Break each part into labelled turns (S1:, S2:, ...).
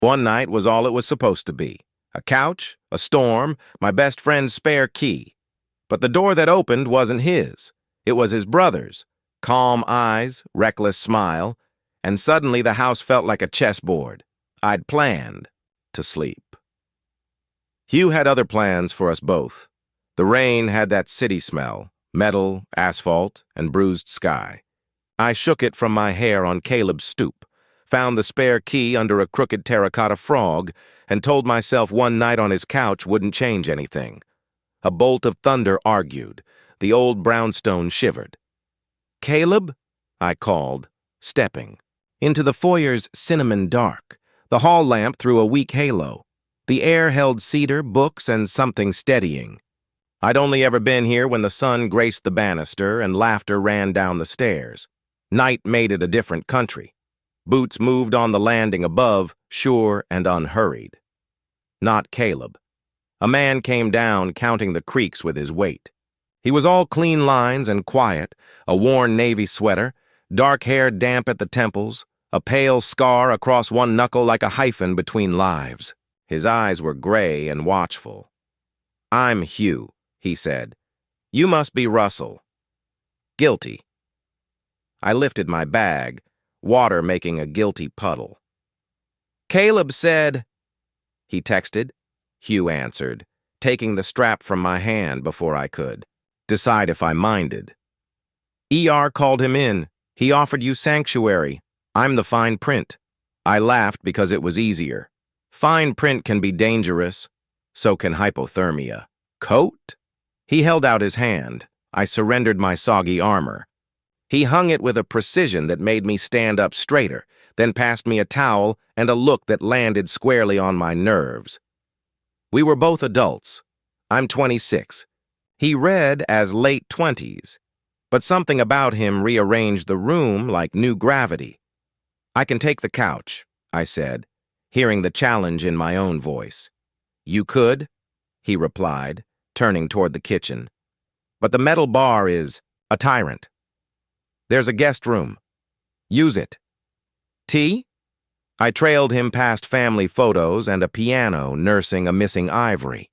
S1: One night was all it was supposed to be. A couch, a storm, my best friend's spare key. But the door that opened wasn't his. It was his brother's. Calm eyes, reckless smile, and suddenly the house felt like a chessboard. I'd planned to sleep. Hugh had other plans for us both. The rain had that city smell, metal, asphalt, and bruised sky. I shook it from my hair on Caleb's stoop, found the spare key under a crooked terracotta frog, and told myself one night on his couch wouldn't change anything. A bolt of thunder argued. The old brownstone shivered. "Caleb?" I called, stepping. Into the foyer's cinnamon dark. The hall lamp threw a weak halo. The air held cedar, books, and something steadying. I'd only ever been here when the sun graced the banister and laughter ran down the stairs. Night made it a different country. Boots moved on the landing above, sure and unhurried. Not Caleb. A man came down, counting the creaks with his weight. He was all clean lines and quiet, a worn navy sweater, dark hair damp at the temples, a pale scar across one knuckle like a hyphen between lives. His eyes were gray and watchful. "I'm Hugh," he said. "You must be Russell." "Guilty." I lifted my bag, water making a guilty puddle. "Caleb said," he texted. Hugh answered, taking the strap from my hand before I could decide if I minded. "ER called him in. He offered you sanctuary. I'm the fine print." I laughed because it was easier. Fine print can be dangerous. So can hypothermia. "Coat?" He held out his hand. I surrendered my soggy armor. He hung it with a precision that made me stand up straighter, then passed me a towel and a look that landed squarely on my nerves. We were both adults. I'm 26. He read as late 20s, but something about him rearranged the room like new gravity. "I can take the couch," I said, hearing the challenge in my own voice. "You could," he replied, turning toward the kitchen. "But the metal bar is a tyrant. There's a guest room. Use it." "Tea?" I trailed him past family photos and a piano nursing a missing ivory.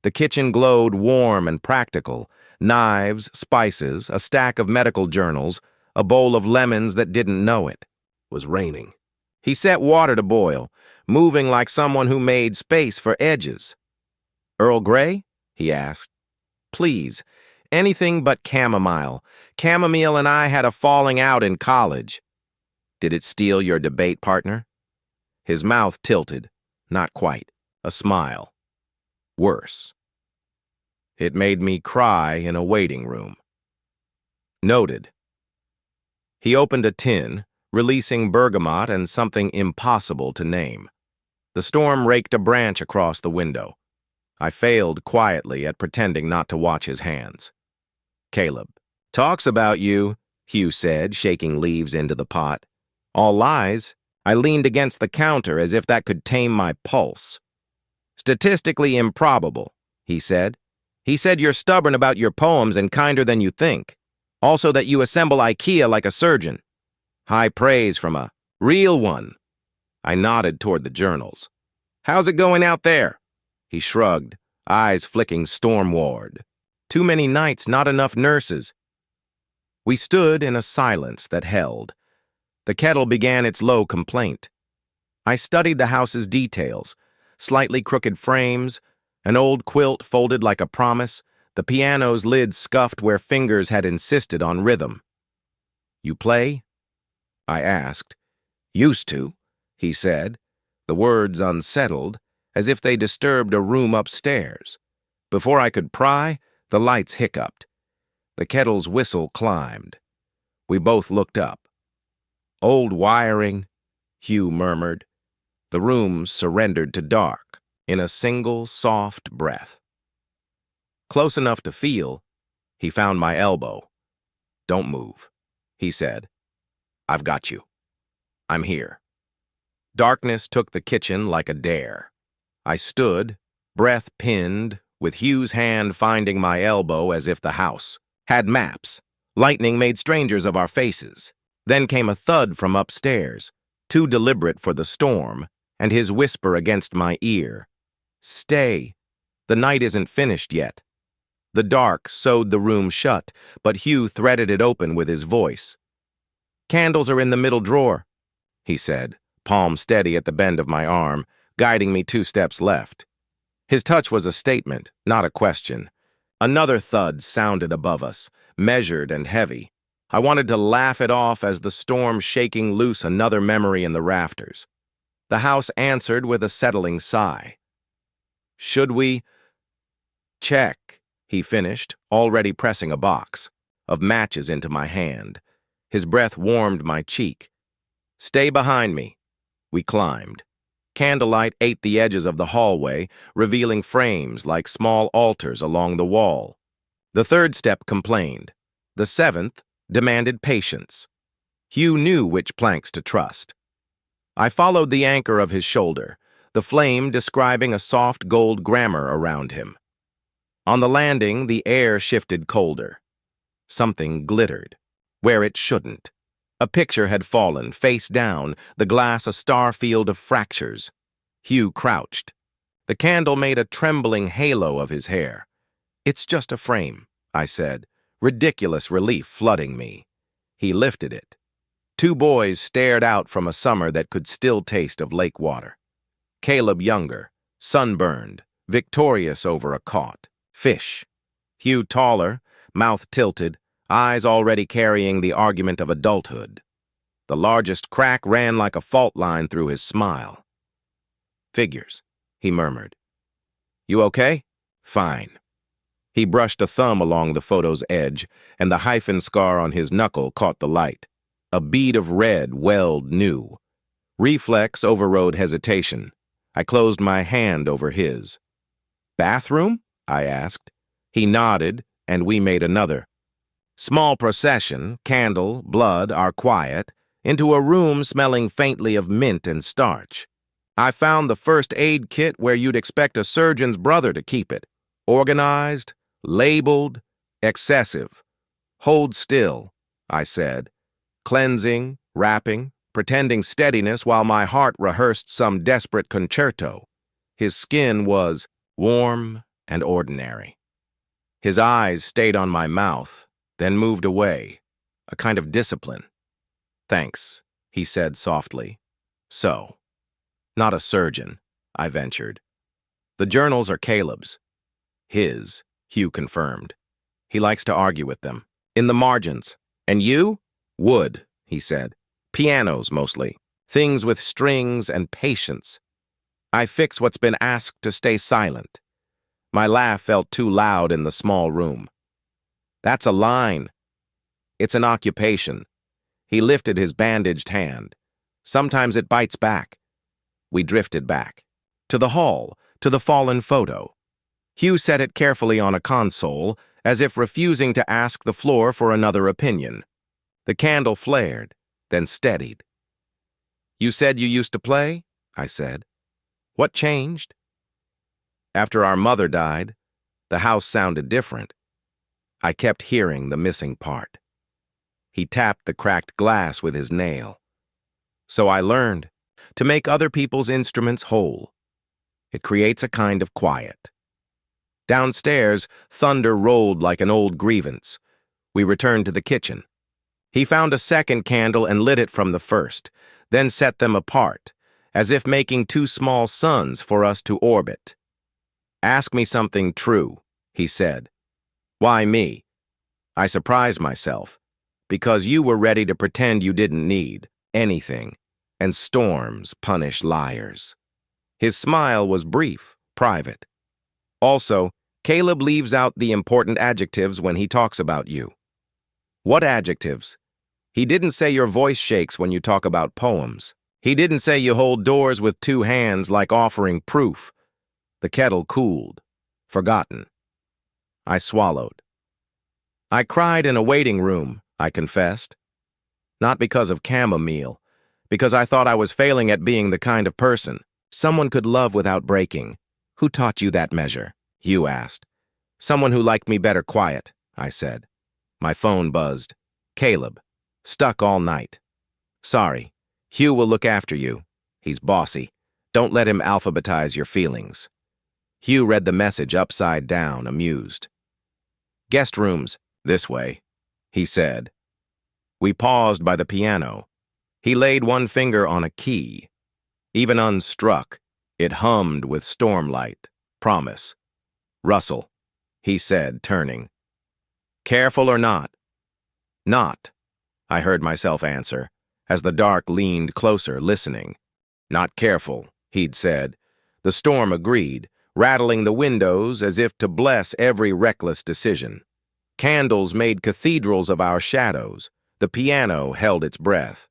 S1: The kitchen glowed warm and practical. Knives, spices, a stack of medical journals, a bowl of lemons that didn't know it. It was raining. He set water to boil, moving like someone who made space for edges. "Earl Grey?" he asked. "Please. Anything but chamomile. Chamomile and I had a falling out in college." "Did it steal your debate partner?" His mouth tilted. Not quite. A smile. Worse. It made me cry in a waiting room. Noted. He opened a tin, releasing bergamot and something impossible to name. The storm raked a branch across the window. I failed quietly at pretending not to watch his hands. "Caleb. Talks about you," Hugh said, shaking leaves into the pot. "All lies." I leaned against the counter as if that could tame my pulse. "Statistically improbable," he said. "He said you're stubborn about your poems and kinder than you think. Also that you assemble IKEA like a surgeon. High praise from a real one." I nodded toward the journals. "How's it going out there?" He shrugged, eyes flicking stormward. "Too many nights, not enough nurses." We stood in a silence that held. The kettle began its low complaint. I studied the house's details, slightly crooked frames, an old quilt folded like a promise, the piano's lid scuffed where fingers had insisted on rhythm. "You play?" I asked. "Used to," he said, the words unsettled, as if they disturbed a room upstairs. Before I could pry, the lights hiccuped. The kettle's whistle climbed. We both looked up. "Old wiring," Hugh murmured. The room surrendered to dark in a single soft breath. Close enough to feel, he found my elbow. "Don't move," he said. "I've got you. I'm here." Darkness took the kitchen like a dare. I stood, breath pinned, with Hugh's hand finding my elbow as if the house had maps. Lightning made strangers of our faces. Then came a thud from upstairs, too deliberate for the storm, and his whisper against my ear. "Stay. The night isn't finished yet." The dark sewed the room shut, but Hugh threaded it open with his voice. "Candles are in the middle drawer," he said, palm steady at the bend of my arm, guiding me 2 steps left. His touch was a statement, not a question. Another thud sounded above us, measured and heavy. I wanted to laugh it off as the storm shaking loose another memory in the rafters. The house answered with a settling sigh. "Should we—" "Check," he finished, already pressing a box of matches into my hand. His breath warmed my cheek. "Stay behind me." We climbed. Candlelight ate the edges of the hallway, revealing frames like small altars along the wall. The 3rd step complained. The 7th demanded patience. Hugh knew which planks to trust. I followed the anchor of his shoulder, the flame describing a soft gold grammar around him. On the landing, the air shifted colder. Something glittered, where it shouldn't. A picture had fallen, face down, the glass a star field of fractures. Hugh crouched. The candle made a trembling halo of his hair. "It's just a frame," I said, ridiculous relief flooding me. He lifted it. 2 boys stared out from a summer that could still taste of lake water. Caleb younger, sunburned, victorious over a caught fish. Hugh taller, mouth tilted, eyes already carrying the argument of adulthood. The largest crack ran like a fault line through his smile. "Figures," he murmured. "You okay?" "Fine." He brushed a thumb along the photo's edge, and the hyphen scar on his knuckle caught the light. A bead of red welled new. Reflex overrode hesitation. I closed my hand over his. "Bathroom?" I asked. He nodded, and we made another. Small procession, candle, blood, our quiet, into a room smelling faintly of mint and starch. I found the first aid kit where you'd expect a surgeon's brother to keep it. Organized, labeled, excessive. "Hold still," I said, cleansing, wrapping, pretending steadiness while my heart rehearsed some desperate concerto. His skin was warm and ordinary. His eyes stayed on my mouth, then moved away, a kind of discipline. "Thanks," he said softly. "So, not a surgeon," I ventured. "The journals are Caleb's." "His," Hugh confirmed. "He likes to argue with them. In the margins. And you?" "Wood," he said. "Pianos, mostly. Things with strings and patience. I fix what's been asked to stay silent." My laugh felt too loud in the small room. "That's a line. It's an occupation." He lifted his bandaged hand. "Sometimes it bites back." We drifted back. To the hall, to the fallen photo. Hugh set it carefully on a console, as if refusing to ask the floor for another opinion. The candle flared, then steadied. "You said you used to play?" I said. "What changed?" "After our mother died, the house sounded different. I kept hearing the missing part." He tapped the cracked glass with his nail. "So I learned to make other people's instruments whole. It creates a kind of quiet." Downstairs, thunder rolled like an old grievance. We returned to the kitchen. He found a second candle and lit it from the first, then set them apart, as if making 2 small suns for us to orbit. "Ask me something true," he said. "Why me?" I surprised myself. "Because you were ready to pretend you didn't need anything, and storms punish liars." His smile was brief, private. "Also, Caleb leaves out the important adjectives when he talks about you." "What adjectives?" "He didn't say your voice shakes when you talk about poems. He didn't say you hold doors with 2 hands like offering proof." The kettle cooled. Forgotten. I swallowed. "I cried in a waiting room," I confessed. "Not because of chamomile, because I thought I was failing at being the kind of person someone could love without breaking." "Who taught you that measure?" Hugh asked. "Someone who liked me better quiet," I said. My phone buzzed. "Caleb. Stuck all night." "Sorry. Hugh will look after you. He's bossy. Don't let him alphabetize your feelings. Hugh read the message upside down, amused. Guest rooms, this way, he said. We paused by the piano. He laid one finger on a key. Even unstruck, it hummed with stormlight. Promise. Russell, he said, turning. Careful or not? Not, I heard myself answer, as the dark leaned closer, listening. Not careful, he'd said. The storm agreed, rattling the windows as if to bless every reckless decision. Candles made cathedrals of our shadows. The piano held its breath.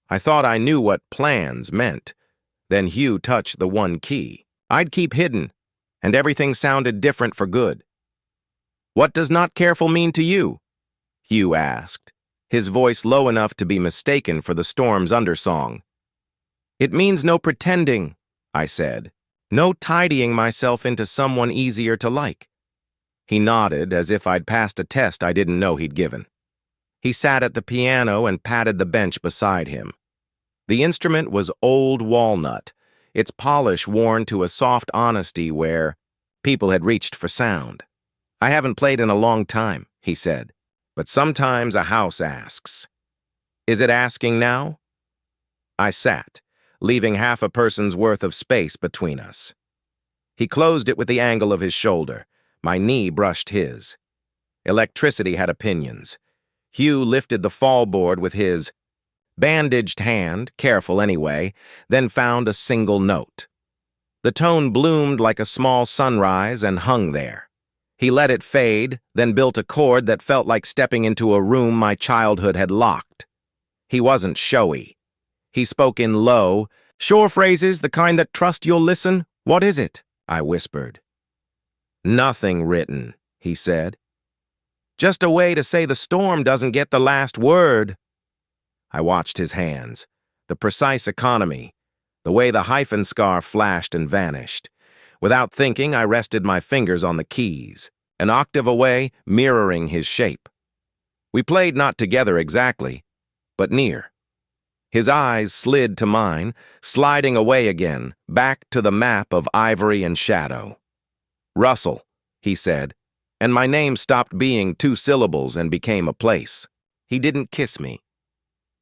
S1: I thought I knew what plans meant. Then Hugh touched the one key. I'd keep hidden, and everything sounded different for good. What does not careful mean to you? Hugh asked, his voice low enough to be mistaken for the storm's undersong. It means no pretending, I said. No tidying myself into someone easier to like. He nodded as if I'd passed a test I didn't know he'd given. He sat at the piano and patted the bench beside him. The instrument was old walnut, its polish worn to a soft honesty where people had reached for sound. I haven't played in a long time, he said, but sometimes a house asks. Is it asking now? I sat, leaving half a person's worth of space between us. He closed it with the angle of his shoulder. My knee brushed his. Electricity had opinions. Hugh lifted the fallboard with his bandaged hand, careful anyway, then found a single note. The tone bloomed like a small sunrise and hung there. He let it fade, then built a chord that felt like stepping into a room my childhood had locked. He wasn't showy. He spoke in low, sure phrases, the kind that trust you'll listen. What is it? I whispered. Nothing written, he said. Just a way to say the storm doesn't get the last word. I watched his hands, the precise economy, the way the hyphen scarf flashed and vanished. Without thinking, I rested my fingers on the keys, an octave away, mirroring his shape. We played not together exactly, but near. His eyes slid to mine, sliding away again, back to the map of ivory and shadow. Russell, he said, and my name stopped being 2 syllables and became a place. He didn't kiss me.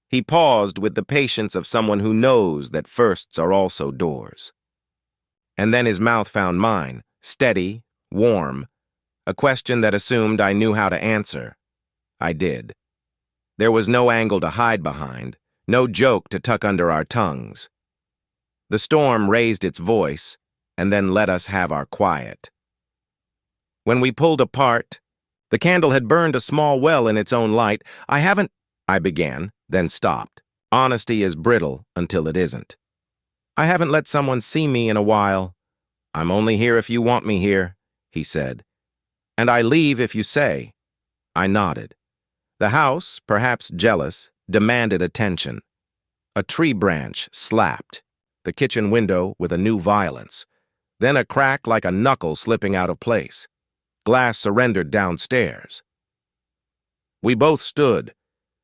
S1: He paused with the patience of someone who knows that firsts are also doors. And then his mouth found mine, steady, warm, a question that assumed I knew how to answer. I did. There was no angle to hide behind, no joke to tuck under our tongues. The storm raised its voice, and then let us have our quiet. When we pulled apart, the candle had burned a small well in its own light. I began, then stopped. Honesty is brittle until it isn't. I haven't let someone see me in a while. I'm only here if you want me here, he said. And I leave if you say. I nodded. The house, perhaps jealous, demanded attention. A tree branch slapped, the kitchen window with a new violence, then a crack like a knuckle slipping out of place. Glass surrendered downstairs. We both stood.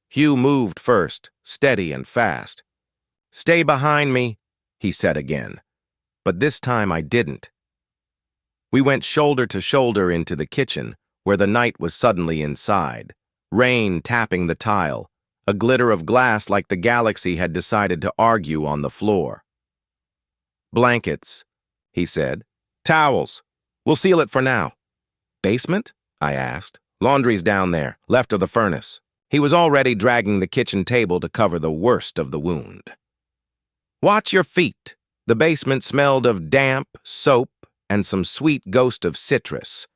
S1: Hugh moved first, steady and fast. Stay behind me, he said again. But this time I didn't. We went shoulder to shoulder into the kitchen, where the night was suddenly inside, rain tapping the tile, a glitter of glass like the galaxy had decided to argue on the floor. Blankets, he said. Towels. We'll seal it for now. Basement? I asked. Laundry's down there, left of the furnace. He was already dragging the kitchen table to cover the worst of the wound. Watch your feet. The basement smelled of damp, soap, and some sweet ghost of citrus.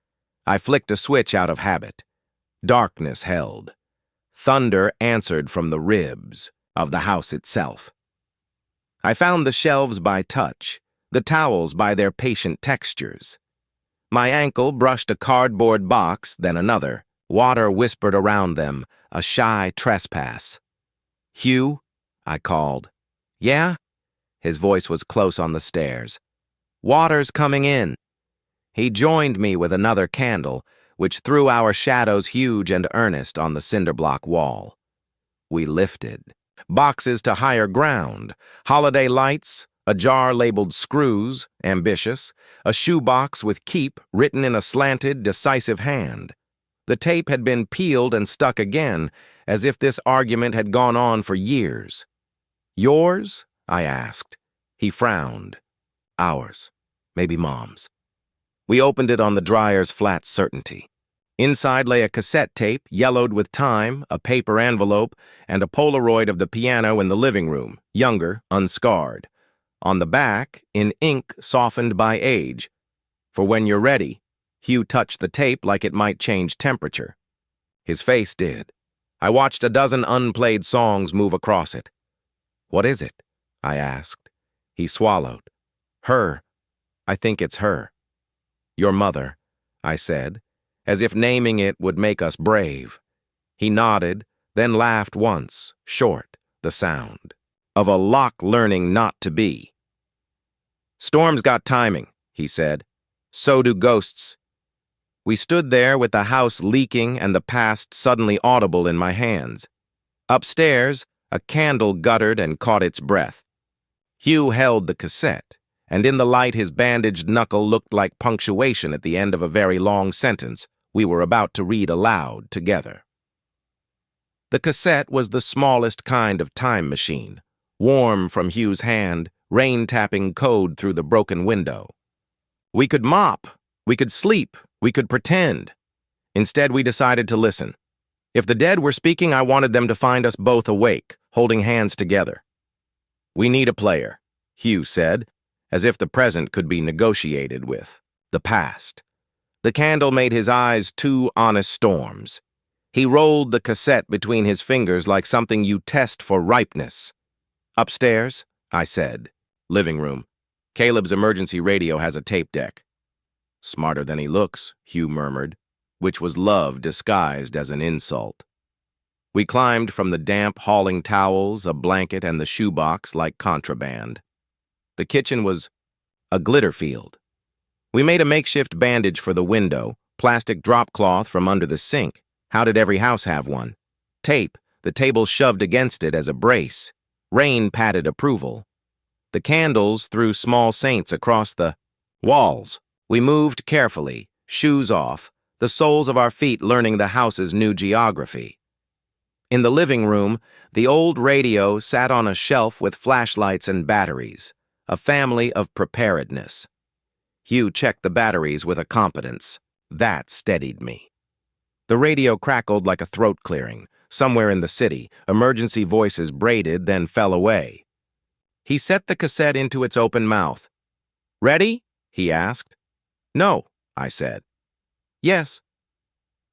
S1: I flicked a switch out of habit. Darkness held. Thunder answered from the ribs of the house itself. I found the shelves by touch, the towels by their patient textures. My ankle brushed a cardboard box, then another. Water whispered around them, a shy trespass. Hugh, I called. Yeah? His voice was close on the stairs. Water's coming in. He joined me with another candle, which threw our shadows huge and earnest on the cinder-block wall. We lifted. Boxes to higher ground, holiday lights, A jar labeled Screws, ambitious, a shoebox with Keep written in a slanted, decisive hand. The tape had been peeled and stuck again, as if this argument had gone on for years. Yours? I asked. He frowned. Ours. Maybe Mom's. We opened it on the dryer's flat certainty. Inside lay a cassette tape, yellowed with time, a paper envelope, and a Polaroid of the piano in the living room, younger, unscarred. On the back, in ink softened by age. For when you're ready, Hugh touched the tape like it might change temperature. His face did. I watched a dozen unplayed songs move across it. What is it? I asked. He swallowed. Her. I think it's her. Your mother, I said, as if naming it would make us brave. He nodded, then laughed once, short, the sound of a lock learning not to be. Storm's got timing, he said. So do ghosts. We stood there with the house leaking and the past suddenly audible in my hands. Upstairs, a candle guttered and caught its breath. Hugh held the cassette, and in the light his bandaged knuckle looked like punctuation at the end of a very long sentence we were about to read aloud together. The cassette was the smallest kind of time machine, warm from Hugh's hand, rain-tapping code through the broken window. We could mop, we could sleep, we could pretend. Instead, we decided to listen. If the dead were speaking, I wanted them to find us both awake, holding hands together. We need a player, Hugh said, as if the present could be negotiated with the past. The candle made his eyes two honest storms. He rolled the cassette between his fingers like something you test for ripeness. Upstairs, I said. Living room. Caleb's emergency radio has a tape deck. Smarter than he looks, Hugh murmured, which was love disguised as an insult. We climbed from the damp, hauling towels, a blanket, and the shoebox like contraband. The kitchen was a glitter field. We made a makeshift bandage for the window, plastic drop cloth from under the sink. How did every house have one? Tape, the table shoved against it as a brace. Rain patted approval. The candles threw small saints across the walls. We moved carefully, shoes off, the soles of our feet learning the house's new geography. In the living room, the old radio sat on a shelf with flashlights and batteries, a family of preparedness. Hugh checked the batteries with a competence. That steadied me. The radio crackled like a throat clearing. Somewhere in the city, emergency voices braided, then fell away. He set the cassette into its open mouth. Ready? He asked. No, I said. Yes.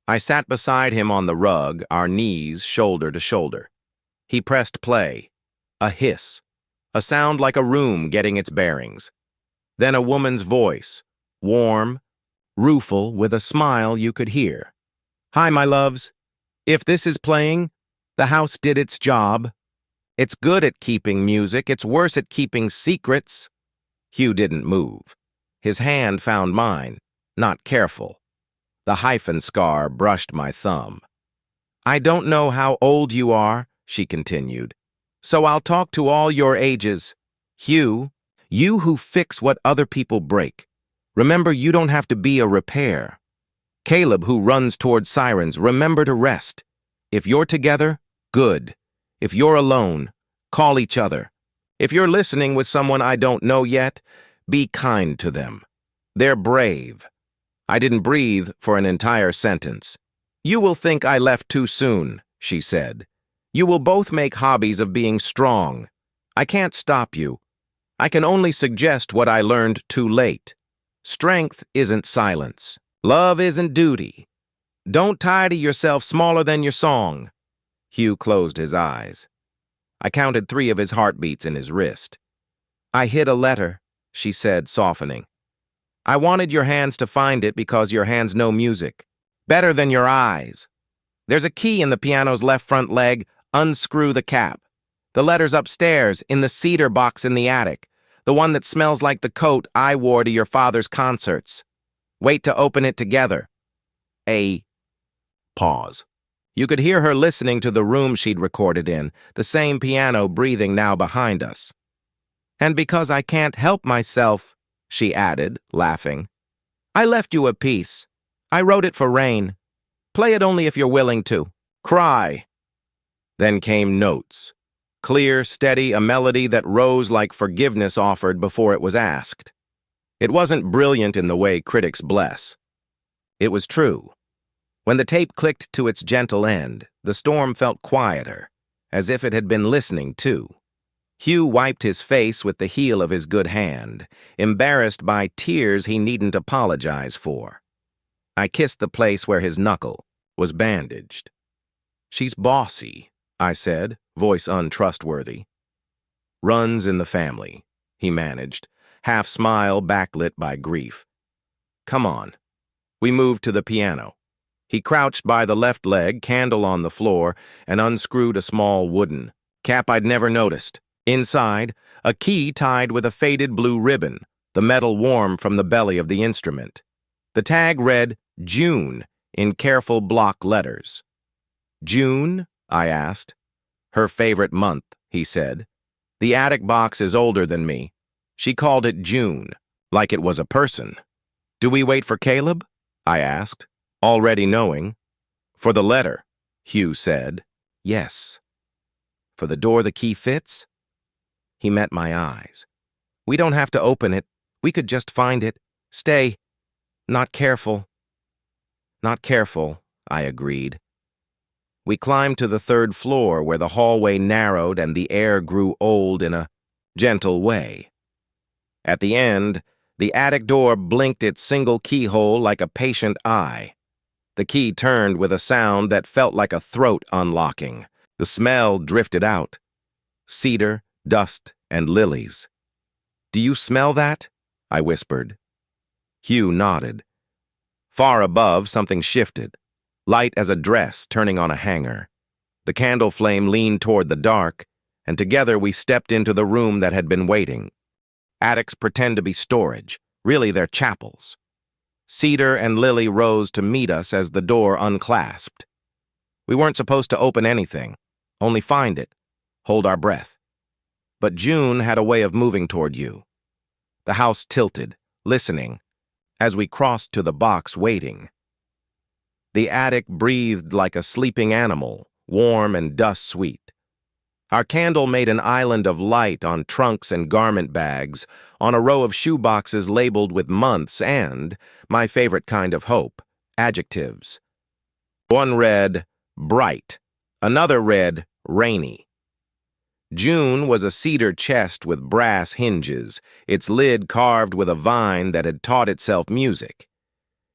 S1: I sat beside him on the rug, our knees shoulder to shoulder. He pressed play. A hiss. A sound like a room getting its bearings. Then a woman's voice, warm, rueful, with a smile you could hear. Hi, my loves. If this is playing, the house did its job. It's good at keeping music. It's worse at keeping secrets. Hugh didn't move. His hand found mine, not careful. The hyphen scar brushed my thumb. I don't know how old you are, she continued, so I'll talk to all your ages. Hugh, you who fix what other people break. Remember, you don't have to be a repair. Caleb, who runs towards sirens, remember to rest. If you're together, good. If you're alone, call each other. If you're listening with someone I don't know yet, be kind to them. They're brave. I didn't breathe for an entire sentence. You will think I left too soon, she said. You will both make hobbies of being strong. I can't stop you. I can only suggest what I learned too late. Strength isn't silence. Love isn't duty. Don't tidy yourself smaller than your song. Hugh closed his eyes. I counted 3 of his heartbeats in his wrist. I hid a letter, she said, softening. I wanted your hands to find it because your hands know music. Better than your eyes. There's a key in the piano's left front leg. Unscrew the cap. The letter's upstairs, in the cedar box in the attic. The one that smells like the coat I wore to your father's concerts. Wait to open it together. A pause. You could hear her listening to the room she'd recorded in, the same piano breathing now behind us. And because I can't help myself, she added, laughing. I left you a piece. I wrote it for Rain. Play it only if you're willing to. Cry. Then came notes. Clear, steady, a melody that rose like forgiveness offered before it was asked. It wasn't brilliant in the way critics bless. It was true. When the tape clicked to its gentle end, the storm felt quieter, as if it had been listening too. Hugh wiped his face with the heel of his good hand, embarrassed by tears he needn't apologize for. I kissed the place where his knuckle was bandaged. She's bossy, I said, voice untrustworthy. Runs in the family, he managed, half smile backlit by grief. Come on. We moved to the piano. He crouched by the left leg, candle on the floor, and unscrewed a small wooden cap I'd never noticed. Inside, a key tied with a faded blue ribbon, the metal warm from the belly of the instrument. The tag read June in careful block letters. June? I asked. Her favorite month, he said. The attic box is older than me. She called it June, like it was a person. Do we wait for Caleb? I asked, already knowing. For the letter, Hugh said. Yes. For the door the key fits? He met my eyes. We don't have to open it. We could just find it. Stay. Not careful. Not careful, I agreed. We climbed to the third floor where the hallway narrowed and the air grew old in a gentle way. At the end, the attic door blinked its single keyhole like a patient eye. The key turned with a sound that felt like a throat unlocking. The smell drifted out. Cedar, dust, and lilies. Do you smell that? I whispered. Hugh nodded. Far above, something shifted, light as a dress turning on a hanger. The candle flame leaned toward the dark, and together we stepped into the room that had been waiting. Attics pretend to be storage. Really, they're chapels. Cedar and Lily rose to meet us as the door unclasped. We weren't supposed to open anything, only find it, hold our breath. But June had a way of moving toward you. The house tilted, listening, as we crossed to the box waiting. The attic breathed like a sleeping animal, warm and dust-sweet. Our candle made an island of light on trunks and garment bags, on a row of shoeboxes labeled with months and, my favorite kind of hope, adjectives. One read, bright. Another read, rainy. June was a cedar chest with brass hinges, its lid carved with a vine that had taught itself music.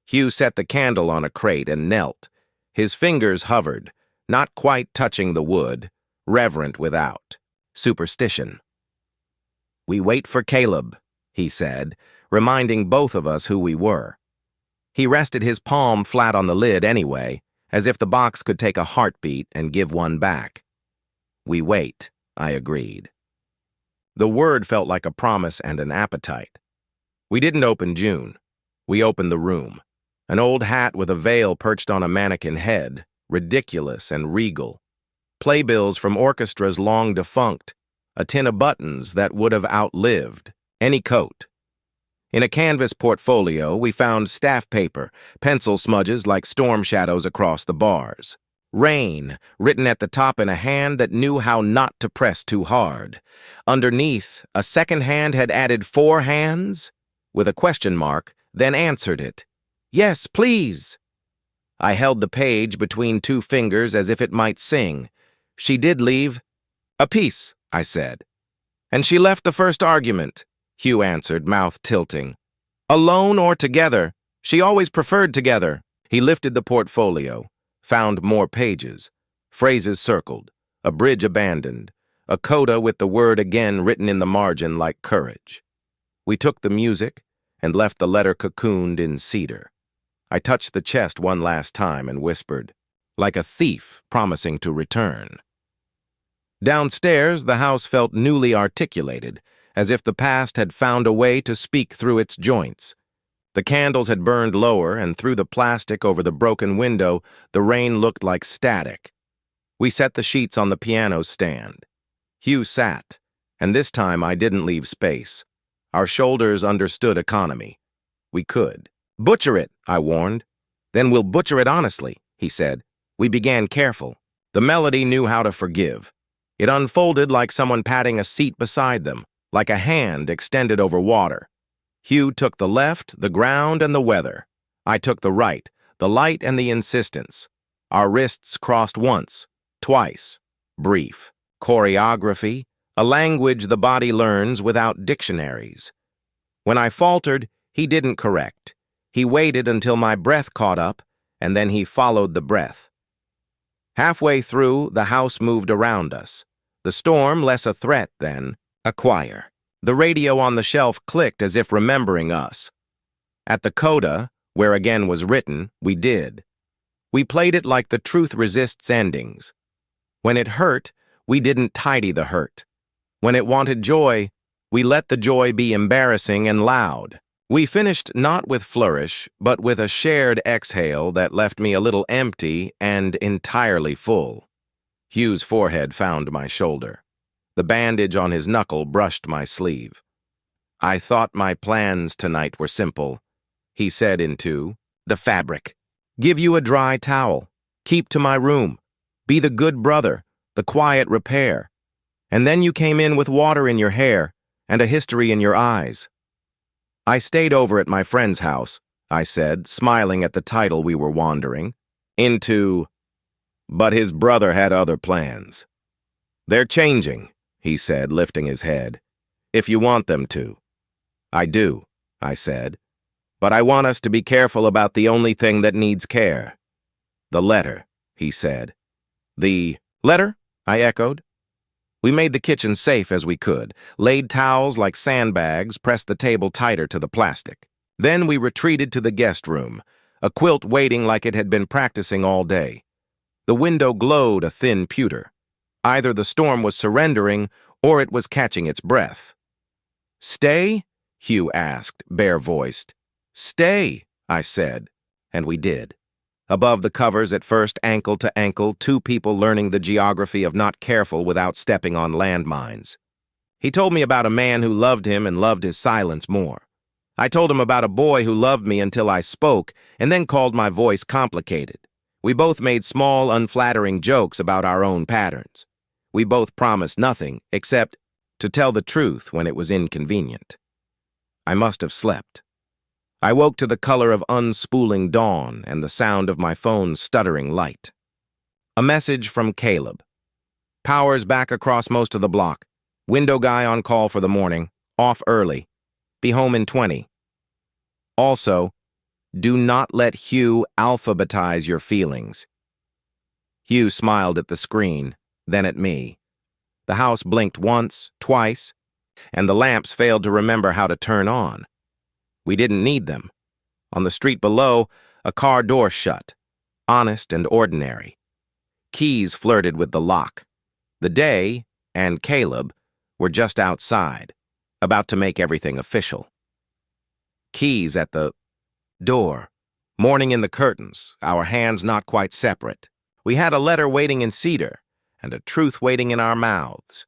S1: Hugh set the candle on a crate and knelt. His fingers hovered, not quite touching the wood, reverent without superstition. We wait for Caleb, he said, reminding both of us who we were. He rested his palm flat on the lid anyway, as if the box could take a heartbeat and give one back. We wait, I agreed. The word felt like a promise and an appetite. We didn't open June. We opened the room. An old hat with a veil perched on a mannequin head, ridiculous and regal. Playbills from orchestras long defunct, a tin of buttons that would have outlived any coat. In a canvas portfolio, we found staff paper, pencil smudges like storm shadows across the bars. Rain, written at the top in a hand that knew how not to press too hard. Underneath, a second hand had added 4 hands, with a question mark, then answered it. Yes, please. I held the page between 2 fingers as if it might sing. She did leave. A piece, I said. And she left the first argument, Hugh answered, mouth tilting. Alone or together. She always preferred together. He lifted the portfolio, found more pages, phrases circled, a bridge abandoned, a coda with the word again written in the margin like courage. We took the music and left the letter cocooned in cedar. I touched the chest one last time and whispered, like a thief promising to return. Downstairs, the house felt newly articulated, as if the past had found a way to speak through its joints. The candles had burned lower, and through the plastic over the broken window, the rain looked like static. We set the sheets on the piano stand. Hugh sat, And this time I didn't leave space. Our shoulders understood economy. We could. "Butcher it," I warned. "Then we'll butcher it honestly," he said. We began careful. The melody knew how to forgive. It unfolded like someone patting a seat beside them, like a hand extended over water. Hugh took the left, the ground, and the weather. I took the right, the light and the insistence. Our wrists crossed once, twice. Brief. Choreography, a language the body learns without dictionaries. When I faltered, he didn't correct. He waited until my breath caught up, and then he followed the breath. Halfway through, the house moved around us. The storm less a threat than a choir. The radio on the shelf clicked as if remembering us. At the coda, where again was written, we did. We played it like the truth resists endings. When it hurt, we didn't tidy the hurt. When it wanted joy, we let the joy be embarrassing and loud. We finished not with flourish, but with a shared exhale that left me a little empty and entirely full. Hugh's forehead found my shoulder. The bandage on his knuckle brushed my sleeve. "I thought my plans tonight were simple," he said into the fabric. "Give you a dry towel, keep to my room, be the good brother, the quiet repair. And then you came in with water in your hair and a history in your eyes." "I stayed over at my friend's house," I said, smiling at the title we were wandering, into, "But his brother had other plans." "They're changing," he said, lifting his head. "If you want them to." "I do," I said. "But I want us to be careful about the only thing that needs care." "The letter," he said. "The letter?" I echoed. We made the kitchen safe as we could, laid towels like sandbags, pressed the table tighter to the plastic. Then we retreated to the guest room, a quilt waiting like it had been practicing all day. The window glowed a thin pewter. Either the storm was surrendering or it was catching its breath. "Stay?" Hugh asked, bare-voiced. "Stay," I said, and we did. Above the covers at first, ankle to ankle, two people learning the geography of not careful without stepping on landmines. He told me about a man who loved him and loved his silence more. I told him about a boy who loved me until I spoke and then called my voice complicated. We both made small, unflattering jokes about our own patterns. We both promised nothing except to tell the truth when it was inconvenient. I must have slept. I woke to the color of unspooling dawn and the sound of my phone's stuttering light. A message from Caleb. "Power's back across most of the block. Window guy on call for the morning. Off early. Be home in 20. Also, do not let Hugh alphabetize your feelings." Hugh smiled at the screen, then at me. The house blinked once, twice, and the lamps failed to remember how to turn on. We didn't need them. On the street below, a car door shut, honest and ordinary. Keys flirted with the lock. The day, and Caleb, were just outside, about to make everything official. Keys at the door. Morning in the curtains, our hands not quite separate. We had a letter waiting in cedar, and a truth waiting in our mouths.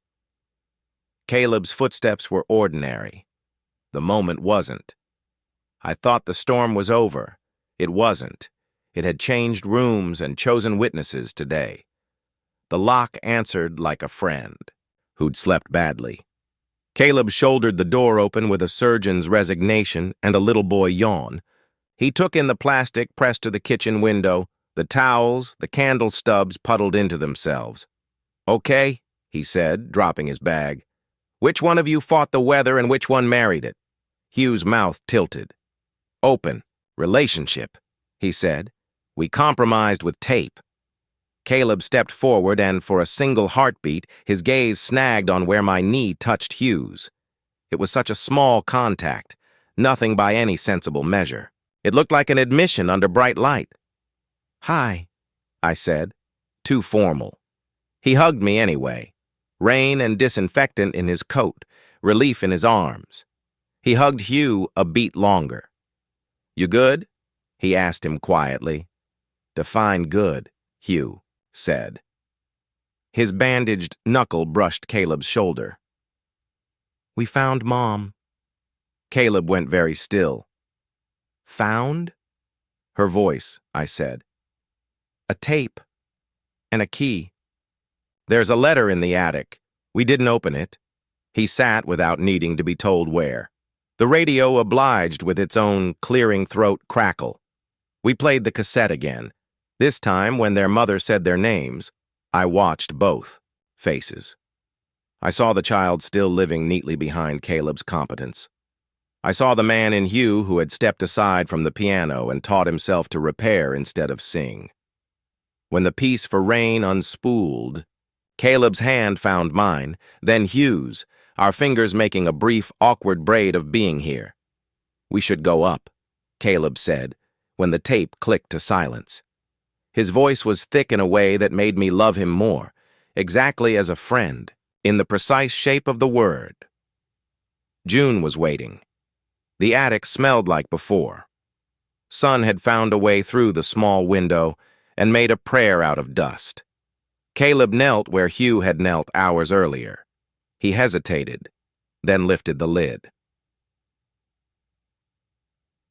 S1: Caleb's footsteps were ordinary. The moment wasn't. I thought the storm was over. It wasn't. It had changed rooms and chosen witnesses today. The lock answered like a friend who'd slept badly. Caleb shouldered the door open with a surgeon's resignation and a little boy yawn. He took in the plastic pressed to the kitchen window, the towels, the candle stubs puddled into themselves. "Okay," he said, dropping his bag. "Which one of you fought the weather and which one married it?" Hugh's mouth tilted. "Open. Relationship," he said. "We compromised with tape." Caleb stepped forward and, for a single heartbeat, his gaze snagged on where my knee touched Hugh's. It was such a small contact, nothing by any sensible measure. It looked like an admission under bright light. "Hi," I said, too formal. He hugged me anyway. Rain and disinfectant in his coat, relief in his arms. He hugged Hugh a beat longer. "You good?" he asked him quietly. "Define good," Hugh said. His bandaged knuckle brushed Caleb's shoulder. We found Mom. Caleb went very still. Found? Her voice, I said. A tape. And a key. There's a letter in the attic. We didn't open it. He sat without needing to be told where. The radio obliged with its own clearing throat crackle. We played the cassette again. This time, when their mother said their names, I watched both faces. I saw the child still living neatly behind Caleb's competence. I saw the man in Hugh who had stepped aside from the piano and taught himself to repair instead of sing. When the piece for Rain unspooled, Caleb's hand found mine, then Hugh's, our fingers making a brief, awkward braid of being here. We should go up, Caleb said, when the tape clicked to silence. His voice was thick in a way that made me love him more, exactly as a friend, in the precise shape of the word. June was waiting. The attic smelled like before. Sun had found a way through the small window and made a prayer out of dust. Caleb knelt where Hugh had knelt hours earlier. He hesitated, then lifted the lid.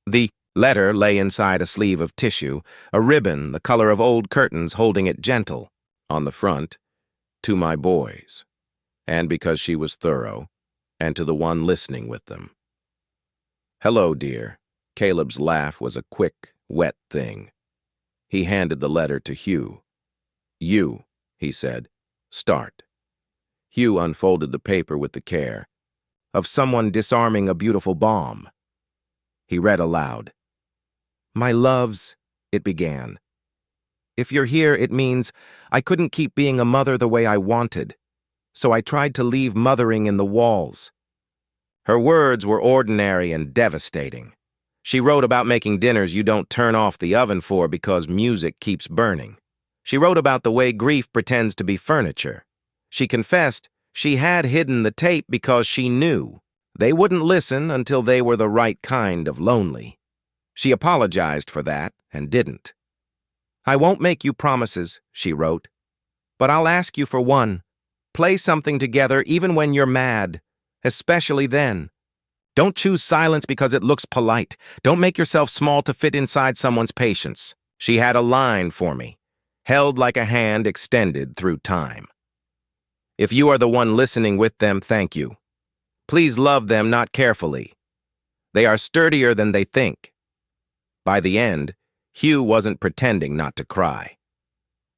S1: The letter lay inside a sleeve of tissue, a ribbon the color of old curtains holding it gentle. On the front, to my boys, and because she was thorough, and to the one listening with them. Hello, dear. Caleb's laugh was a quick, wet thing. He handed the letter to Hugh. You, he said, start. Hugh unfolded the paper with the care of someone disarming a beautiful bomb. He read aloud. My loves, it began. If you're here, it means I couldn't keep being a mother the way I wanted, so I tried to leave mothering in the walls. Her words were ordinary and devastating. She wrote about making dinners you don't turn off the oven for because music keeps burning. She wrote about the way grief pretends to be furniture. She confessed she had hidden the tape because she knew they wouldn't listen until they were the right kind of lonely. She apologized for that and didn't. I won't make you promises, she wrote, but I'll ask you for one. Play something together even when you're mad, especially then. Don't choose silence because it looks polite. Don't make yourself small to fit inside someone's patience. She had a line for me, held like a hand extended through time. If you are the one listening with them, thank you. Please love them not carefully. They are sturdier than they think. By the end, Hugh wasn't pretending not to cry.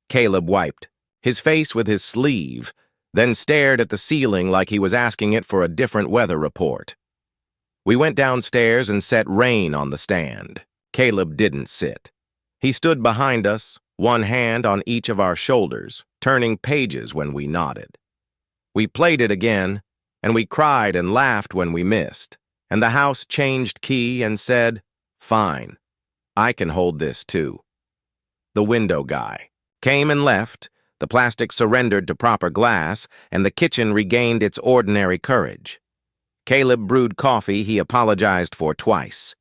S1: Caleb wiped his face with his sleeve, then stared at the ceiling like he was asking it for a different weather report. We went downstairs and set Rain on the stand. Caleb didn't sit. He stood behind us, one hand on each of our shoulders, turning pages when we nodded. We played it again, and we cried and laughed when we missed, and the house changed key and said, fine, I can hold this too. The window guy came and left, the plastic surrendered to proper glass, and the kitchen regained its ordinary courage. Caleb brewed coffee he apologized for twice.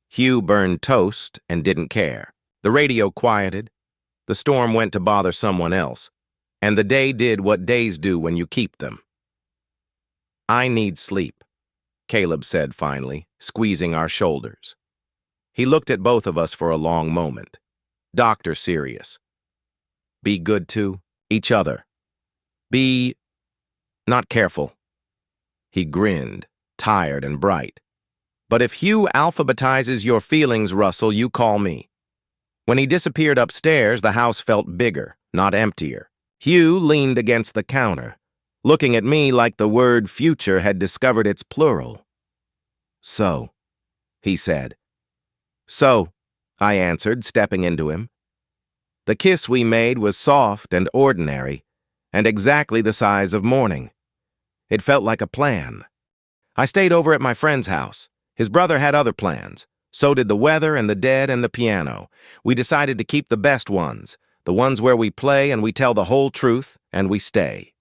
S1: Hugh burned toast and didn't care. The radio quieted. The storm went to bother someone else, and the day did what days do when you keep them. I need sleep, Caleb said finally, squeezing our shoulders. He looked at both of us for a long moment. Doctor serious. Be good to each other. Be not careful. He grinned, tired and bright. But if Hugh alphabetizes your feelings, Russell, you call me. When he disappeared upstairs, the house felt bigger, not emptier. Hugh leaned against the counter, looking at me like the word future had discovered its plural. So, he said. So, I answered, stepping into him. The kiss we made was soft and ordinary, and exactly the size of morning. It felt like a plan. I stayed over at my friend's house. His brother had other plans. So did the weather and the dead and the piano. We decided to keep the best ones, the ones where we play and we tell the whole truth and we stay.